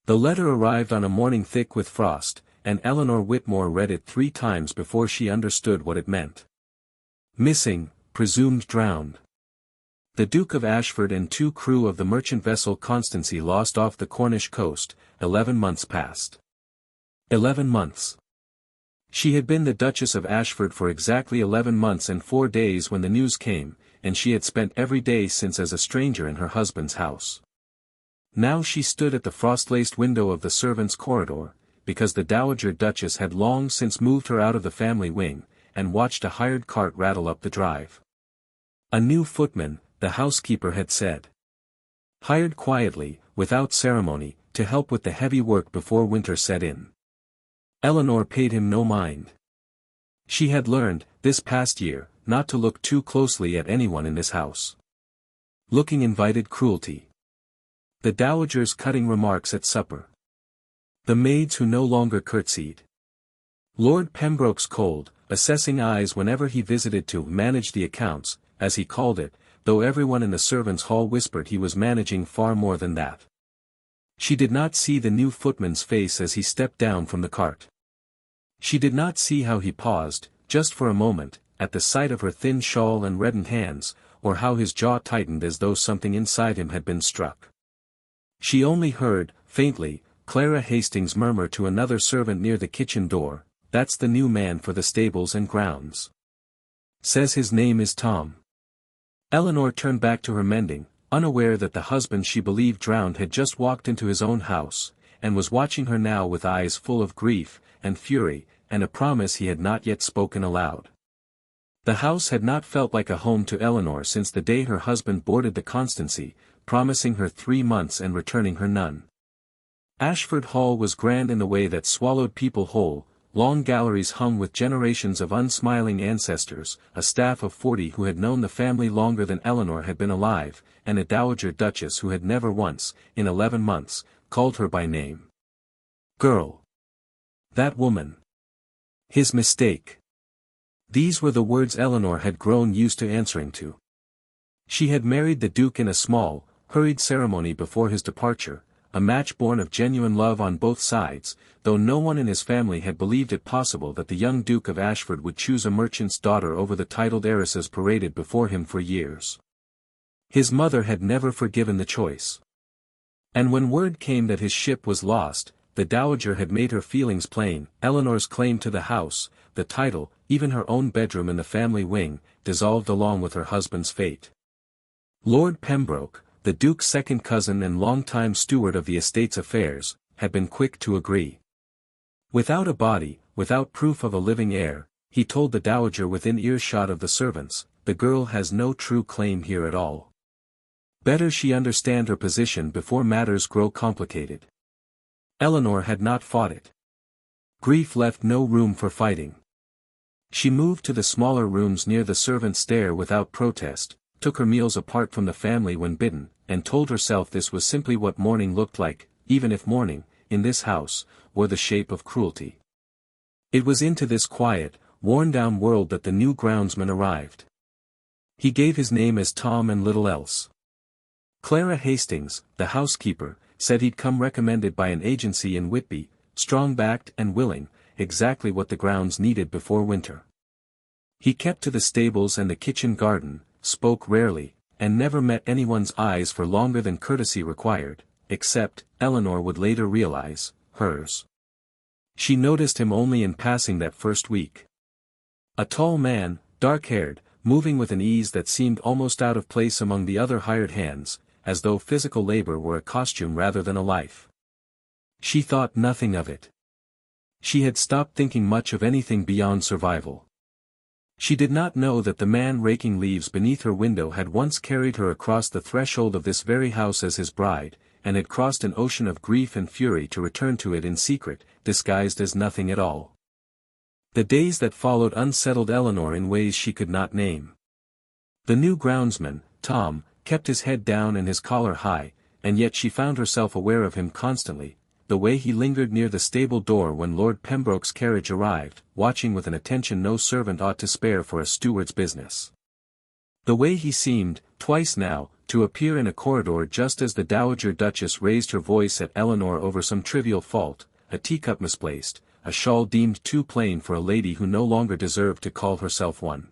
The letter arrived on a morning thick with frost, and Eleanor Whitmore read it 3 times before she understood what it meant. Missing, presumed drowned. The Duke of Ashford and 2 crew of the merchant vessel Constancy lost off the Cornish coast, 11 months past. 11 months. She had been the Duchess of Ashford for exactly 11 months and 4 days when the news came, and she had spent every day since as a stranger in her husband's house. Now she stood at the frost-laced window of the servants' corridor, because the Dowager Duchess had long since moved her out of the family wing, and watched a hired cart rattle up the drive. A new footman, the housekeeper had said. Hired quietly, without ceremony, to help with the heavy work before winter set in. Eleanor paid him no mind. She had learned, this past year, not to look too closely at anyone in this house. Looking invited cruelty. The dowager's cutting remarks at supper. The maids who no longer curtsied. Lord Pembroke's cold, assessing eyes whenever he visited to manage the accounts, as he called it, though everyone in the servants' hall whispered he was managing far more than that. She did not see the new footman's face as he stepped down from the cart. She did not see how he paused, just for a moment, at the sight of her thin shawl and reddened hands, or how his jaw tightened as though something inside him had been struck. She only heard, faintly, Clara Hastings murmur to another servant near the kitchen door, "That's the new man for the stables and grounds. Says his name is Tom." Eleanor turned back to her mending, unaware that the husband she believed drowned had just walked into his own house, and was watching her now with eyes full of grief, and fury, and a promise he had not yet spoken aloud. The house had not felt like a home to Eleanor since the day her husband boarded the Constancy, promising her 3 months and returning her none. Ashford Hall was grand in the way that swallowed people whole, long galleries hung with generations of unsmiling ancestors, a staff of 40 who had known the family longer than Eleanor had been alive, and a Dowager Duchess who had never once, in 11 months, called her by name. Girl. That woman. His mistake. These were the words Eleanor had grown used to answering to. She had married the Duke in a small, hurried ceremony before his departure, a match born of genuine love on both sides, though no one in his family had believed it possible that the young Duke of Ashford would choose a merchant's daughter over the titled heiresses paraded before him for years. His mother had never forgiven the choice. And when word came that his ship was lost, the Dowager had made her feelings plain. Eleanor's claim to the house, the title, even her own bedroom in the family wing, dissolved along with her husband's fate. Lord Pembroke, the Duke's second cousin and longtime steward of the estate's affairs, had been quick to agree. Without a body, without proof of a living heir, he told the Dowager within earshot of the servants, the girl has no true claim here at all. Better she understand her position before matters grow complicated. Eleanor had not fought it. Grief left no room for fighting. She moved to the smaller rooms near the servants' stair without protest, took her meals apart from the family when bidden, and told herself this was simply what mourning looked like, even if mourning, in this house, wore the shape of cruelty. It was into this quiet, worn-down world that the new groundsman arrived. He gave his name as Tom and little else. Clara Hastings, the housekeeper, said he'd come recommended by an agency in Whitby, strong-backed and willing, exactly what the grounds needed before winter. He kept to the stables and the kitchen garden, spoke rarely, and never met anyone's eyes for longer than courtesy required, except, Eleanor would later realize, hers. She noticed him only in passing that first week. A tall man, dark-haired, moving with an ease that seemed almost out of place among the other hired hands, as though physical labor were a costume rather than a life. She thought nothing of it. She had stopped thinking much of anything beyond survival. She did not know that the man raking leaves beneath her window had once carried her across the threshold of this very house as his bride, and had crossed an ocean of grief and fury to return to it in secret, disguised as nothing at all. The days that followed unsettled Eleanor in ways she could not name. The new groundsman, Tom, kept his head down and his collar high, and yet she found herself aware of him constantly, the way he lingered near the stable door when Lord Pembroke's carriage arrived, watching with an attention no servant ought to spare for a steward's business. The way he seemed, twice now, to appear in a corridor just as the Dowager Duchess raised her voice at Eleanor over some trivial fault, a teacup misplaced, a shawl deemed too plain for a lady who no longer deserved to call herself one.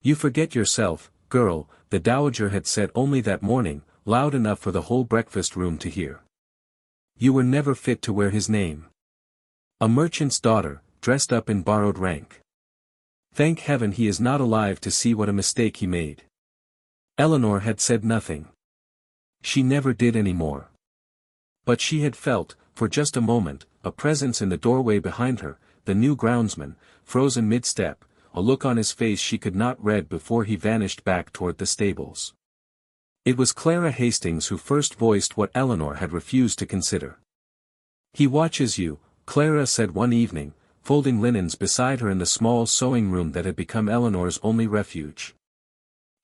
"You forget yourself, girl," the Dowager had said only that morning, loud enough for the whole breakfast room to hear. "You were never fit to wear his name. A merchant's daughter, dressed up in borrowed rank. Thank heaven he is not alive to see what a mistake he made." Eleanor had said nothing. She never did any more. But she had felt, for just a moment, a presence in the doorway behind her, the new groundsman, frozen mid-step, a look on his face she could not read before he vanished back toward the stables. It was Clara Hastings who first voiced what Eleanor had refused to consider. "He watches you," Clara said one evening, folding linens beside her in the small sewing room that had become Eleanor's only refuge.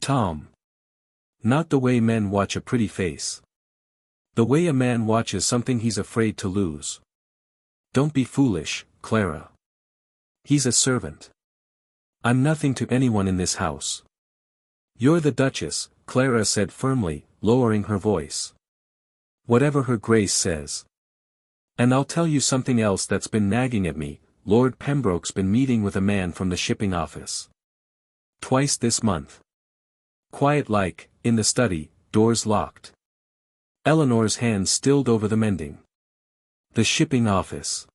"Tom. Not the way men watch a pretty face. The way a man watches something he's afraid to lose. Don't be foolish, Clara. He's a servant. I'm nothing to anyone in this house." "You're the Duchess," Clara said firmly, lowering her voice. "Whatever her grace says. And I'll tell you something else that's been nagging at me, Lord Pembroke's been meeting with a man from the shipping office. Twice this month. Quiet like, in the study, doors locked." Eleanor's hands stilled over the mending. "The shipping office.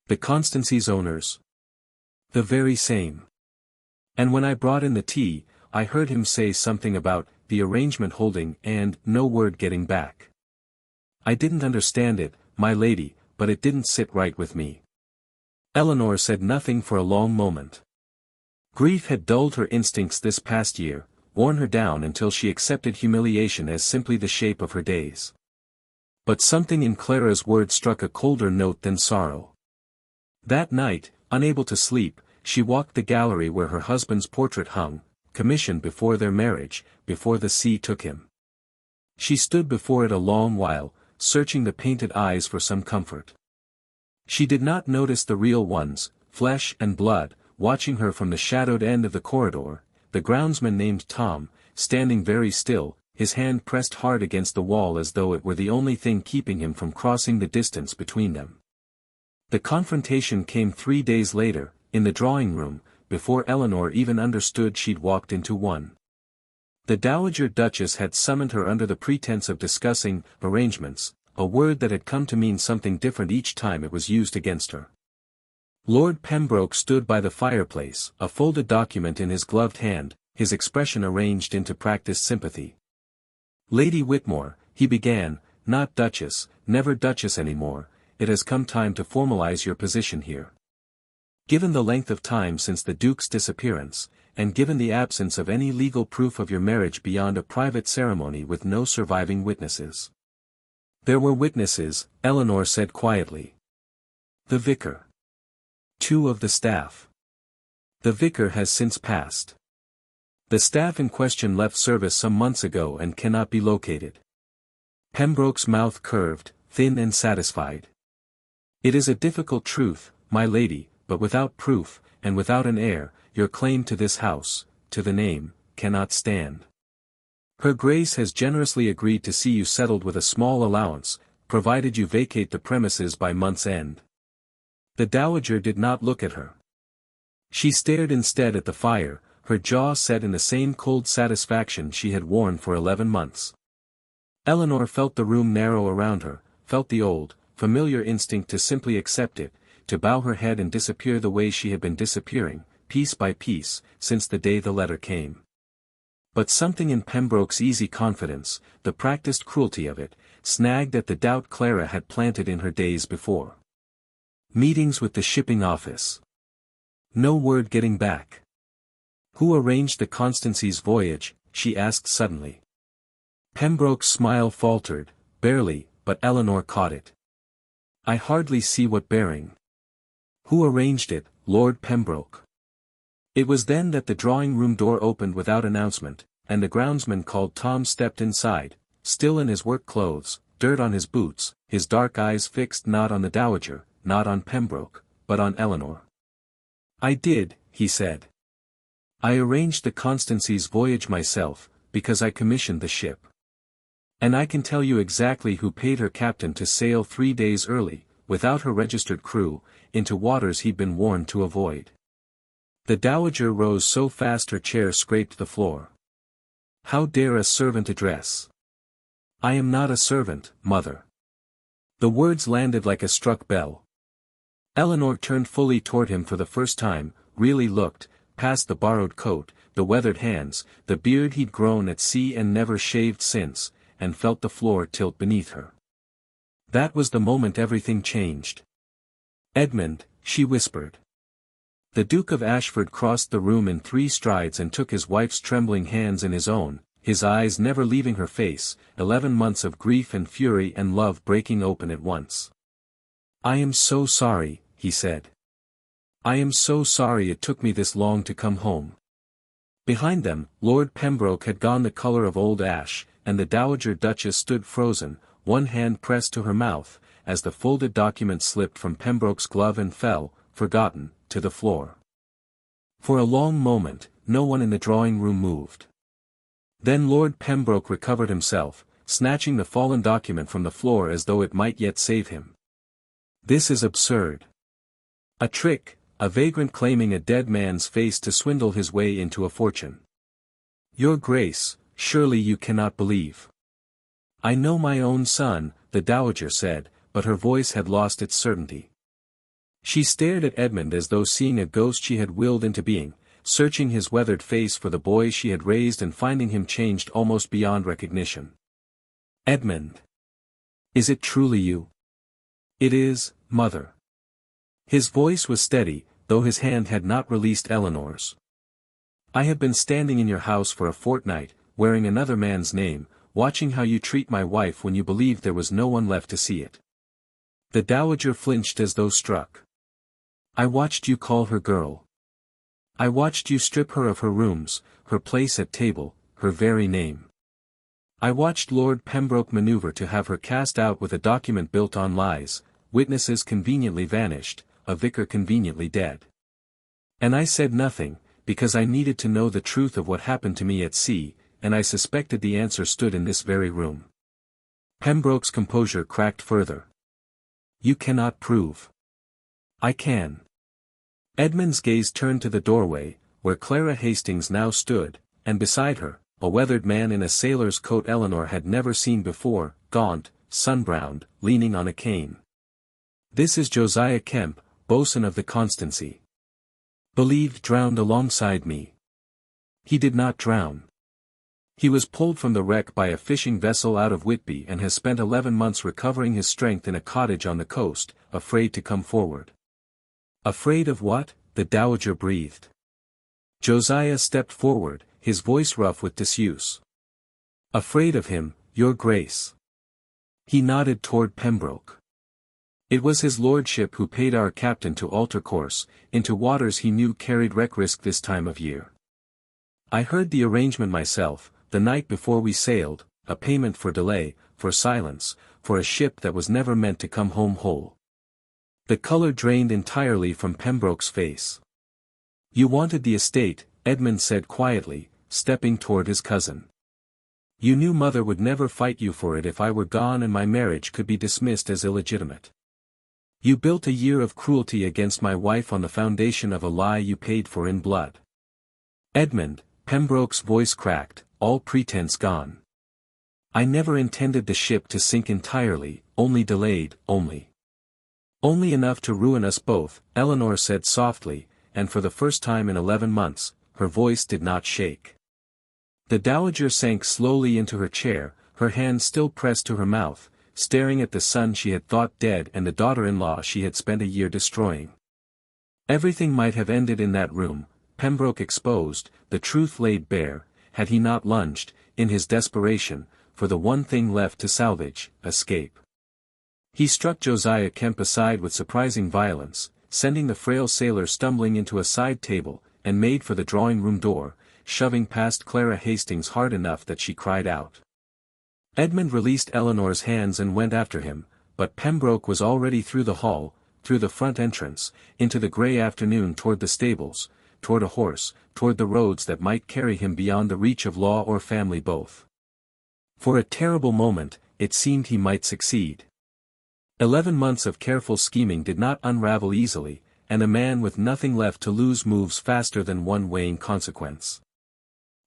The Constancy's owners. The very same. And when I brought in the tea, I heard him say something about the arrangement holding and no word getting back. I didn't understand it, my lady, but it didn't sit right with me." Eleanor said nothing for a long moment. Grief had dulled her instincts this past year, worn her down until she accepted humiliation as simply the shape of her days. But something in Clara's words struck a colder note than sorrow. That night, unable to sleep, she walked the gallery where her husband's portrait hung, commissioned before their marriage, before the sea took him. She stood before it a long while, searching the painted eyes for some comfort. She did not notice the real ones, flesh and blood, watching her from the shadowed end of the corridor, the groundsman named Tom, standing very still, his hand pressed hard against the wall as though it were the only thing keeping him from crossing the distance between them. The confrontation came 3 days later, in the drawing room, before Eleanor even understood she'd walked into one. The Dowager Duchess had summoned her under the pretense of discussing arrangements, a word that had come to mean something different each time it was used against her. Lord Pembroke stood by the fireplace, a folded document in his gloved hand, his expression arranged into practiced sympathy. "Lady Whitmore," he began, "not Duchess, never Duchess anymore, it has come time to formalize your position here. Given the length of time since the Duke's disappearance, and given the absence of any legal proof of your marriage beyond a private ceremony with no surviving witnesses." "There were witnesses," Eleanor said quietly. "The vicar. 2 of the staff. The vicar has since passed. The staff in question left service some months ago and cannot be located." Pembroke's mouth curved, thin and satisfied. "It is a difficult truth, my lady, but without proof, and without an heir, your claim to this house, to the name, cannot stand. Her Grace has generously agreed to see you settled with a small allowance, provided you vacate the premises by month's end." The Dowager did not look at her. She stared instead at the fire, her jaw set in the same cold satisfaction she had worn for 11 months. Eleanor felt the room narrow around her, felt the old, familiar instinct to simply accept it, to bow her head and disappear the way she had been disappearing, piece by piece, since the day the letter came. But something in Pembroke's easy confidence, the practiced cruelty of it, snagged at the doubt Clara had planted in her days before. Meetings with the shipping office. No word getting back. Who arranged the Constancy's voyage, she asked suddenly. Pembroke's smile faltered, barely, but Eleanor caught it. "I hardly see what bearing." "Who arranged it, Lord Pembroke?" It was then that the drawing-room door opened without announcement, and the groundsman called Tom stepped inside, still in his work clothes, dirt on his boots, his dark eyes fixed not on the Dowager, not on Pembroke, but on Eleanor. "I did," he said. "I arranged the Constancy's voyage myself, because I commissioned the ship. And I can tell you exactly who paid her captain to sail 3 days early, without her registered crew, into waters he'd been warned to avoid." The dowager rose so fast her chair scraped the floor. "How dare a servant address?" "I am not a servant, mother." The words landed like a struck bell. Eleanor turned fully toward him for the first time, really looked, past the borrowed coat, the weathered hands, the beard he'd grown at sea and never shaved since, and felt the floor tilt beneath her. That was the moment everything changed. "Edmund," she whispered. The Duke of Ashford crossed the room in 3 strides and took his wife's trembling hands in his own, his eyes never leaving her face, 11 months of grief and fury and love breaking open at once. "I am so sorry," he said. "I am so sorry it took me this long to come home." Behind them, Lord Pembroke had gone the color of old ash, and the Dowager Duchess stood frozen, one hand pressed to her mouth, as the folded document slipped from Pembroke's glove and fell, forgotten, to the floor. For a long moment, no one in the drawing-room moved. Then Lord Pembroke recovered himself, snatching the fallen document from the floor as though it might yet save him. "This is absurd. A trick, a vagrant claiming a dead man's face to swindle his way into a fortune. Your Grace, surely you cannot believe." "I know my own son," the dowager said, but her voice had lost its certainty. She stared at Edmund as though seeing a ghost she had willed into being, searching his weathered face for the boy she had raised and finding him changed almost beyond recognition. "Edmund. Is it truly you?" "It is, mother." His voice was steady, though his hand had not released Eleanor's. "I have been standing in your house for a fortnight, wearing another man's name, watching how you treat my wife when you believed there was no one left to see it." The dowager flinched as though struck. "I watched you call her girl. I watched you strip her of her rooms, her place at table, her very name. I watched Lord Pembroke maneuver to have her cast out with a document built on lies, witnesses conveniently vanished, a vicar conveniently dead. And I said nothing, because I needed to know the truth of what happened to me at sea, and I suspected the answer stood in this very room." Pembroke's composure cracked further. "You cannot prove." "I can." Edmund's gaze turned to the doorway, where Clara Hastings now stood, and beside her, a weathered man in a sailor's coat Eleanor had never seen before, gaunt, sun-browned, leaning on a cane. "This is Josiah Kemp, boatswain of the Constancy. Believed drowned alongside me. He did not drown. He was pulled from the wreck by a fishing vessel out of Whitby and has spent 11 months recovering his strength in a cottage on the coast, afraid to come forward." "Afraid of what?" the dowager breathed. Josiah stepped forward, his voice rough with disuse. "Afraid of him, your Grace." He nodded toward Pembroke. "It was his lordship who paid our captain to alter course, into waters he knew carried wreck risk this time of year. I heard the arrangement myself, the night before we sailed, a payment for delay, for silence, for a ship that was never meant to come home whole." The color drained entirely from Pembroke's face. "You wanted the estate," Edmund said quietly, stepping toward his cousin. "You knew mother would never fight you for it if I were gone and my marriage could be dismissed as illegitimate. You built a year of cruelty against my wife on the foundation of a lie you paid for in blood." "Edmund," Pembroke's voice cracked, all pretense gone. "I never intended the ship to sink entirely, only delayed, only enough to ruin us both," Eleanor said softly, and for the first time in 11 months, her voice did not shake. The dowager sank slowly into her chair, her hand still pressed to her mouth, staring at the son she had thought dead and the daughter-in-law she had spent a year destroying. Everything might have ended in that room, Pembroke exposed, the truth laid bare, had he not lunged, in his desperation, for the one thing left to salvage, escape. He struck Josiah Kemp aside with surprising violence, sending the frail sailor stumbling into a side table, and made for the drawing-room door, shoving past Clara Hastings hard enough that she cried out. Edmund released Eleanor's hands and went after him, but Pembroke was already through the hall, through the front entrance, into the grey afternoon toward the stables, toward a horse, toward the roads that might carry him beyond the reach of law or family both. For a terrible moment, it seemed he might succeed. 11 months of careful scheming did not unravel easily, and a man with nothing left to lose moves faster than one weighing consequence.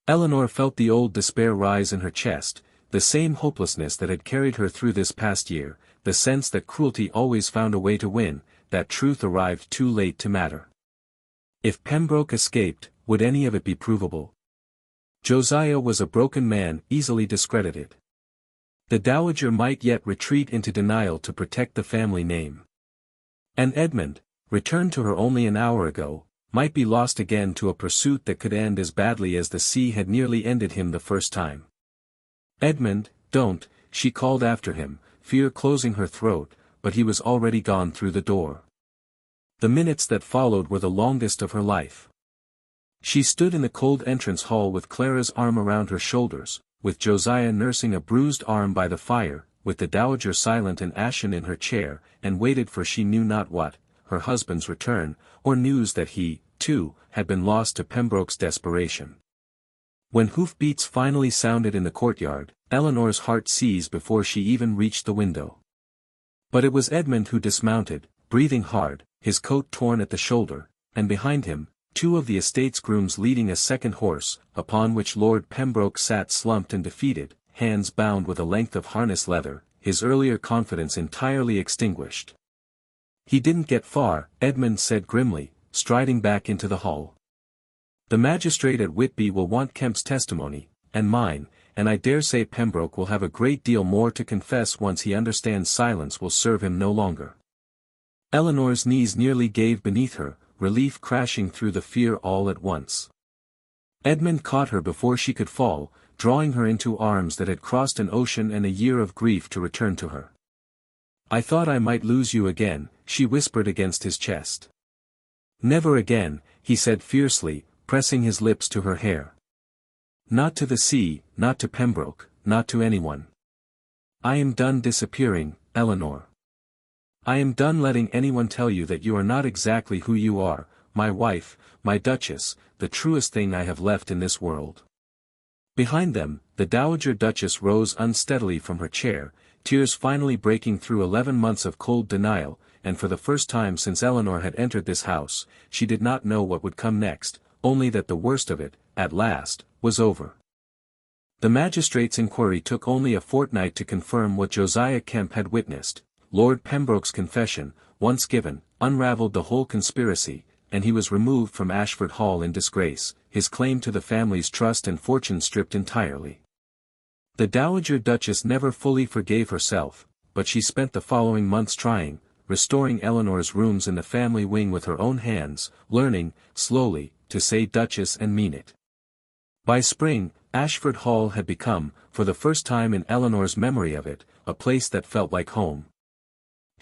Eleanor felt the old despair rise in her chest, the same hopelessness that had carried her through this past year, the sense that cruelty always found a way to win, that truth arrived too late to matter. If Pembroke escaped, would any of it be provable? Josiah was a broken man, easily discredited. The Dowager might yet retreat into denial to protect the family name. And Edmund, returned to her only an hour ago, might be lost again to a pursuit that could end as badly as the sea had nearly ended him the first time. "Edmund, don't," she called after him, fear closing her throat, but he was already gone through the door. The minutes that followed were the longest of her life. She stood in the cold entrance hall with Clara's arm around her shoulders, with Josiah nursing a bruised arm by the fire, with the Dowager silent and ashen in her chair, and waited for she knew not what, her husband's return, or news that he, too, had been lost to Pembroke's desperation. When hoofbeats finally sounded in the courtyard, Eleanor's heart seized before she even reached the window. But it was Edmund who dismounted, breathing hard, his coat torn at the shoulder, and behind him, 2 of the estate's grooms leading a second horse, upon which Lord Pembroke sat slumped and defeated, hands bound with a length of harness leather, his earlier confidence entirely extinguished. "He didn't get far," Edmund said grimly, striding back into the hall. "The magistrate at Whitby will want Kemp's testimony, and mine, and I dare say Pembroke will have a great deal more to confess once he understands silence will serve him no longer." Eleanor's knees nearly gave beneath her, relief crashing through the fear all at once. Edmund caught her before she could fall, drawing her into arms that had crossed an ocean and a year of grief to return to her. "I thought I might lose you again," she whispered against his chest. "Never again," he said fiercely, pressing his lips to her hair. "Not to the sea, not to Pembroke, not to anyone. I am done disappearing, Eleanor. I am done letting anyone tell you that you are not exactly who you are, my wife, my Duchess, the truest thing I have left in this world." Behind them, the Dowager Duchess rose unsteadily from her chair, tears finally breaking through 11 months of cold denial, and for the first time since Eleanor had entered this house, she did not know what would come next, only that the worst of it, at last, was over. The magistrate's inquiry took only a fortnight to confirm what Josiah Kemp had witnessed. Lord Pembroke's confession, once given, unravelled the whole conspiracy, and he was removed from Ashford Hall in disgrace, his claim to the family's trust and fortune stripped entirely. The Dowager Duchess never fully forgave herself, but she spent the following months trying, restoring Eleanor's rooms in the family wing with her own hands, learning, slowly, to say Duchess and mean it. By spring, Ashford Hall had become, for the first time in Eleanor's memory of it, a place that felt like home.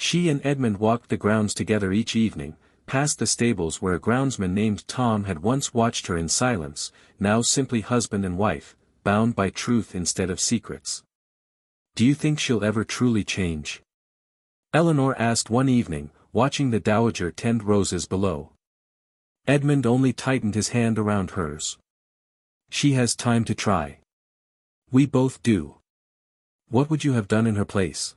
She and Edmund walked the grounds together each evening, past the stables where a groundsman named Tom had once watched her in silence, now simply husband and wife, bound by truth instead of secrets. "Do you think she'll ever truly change?" Eleanor asked one evening, watching the Dowager tend roses below. Edmund only tightened his hand around hers. "She has time to try. We both do. What would you have done in her place?"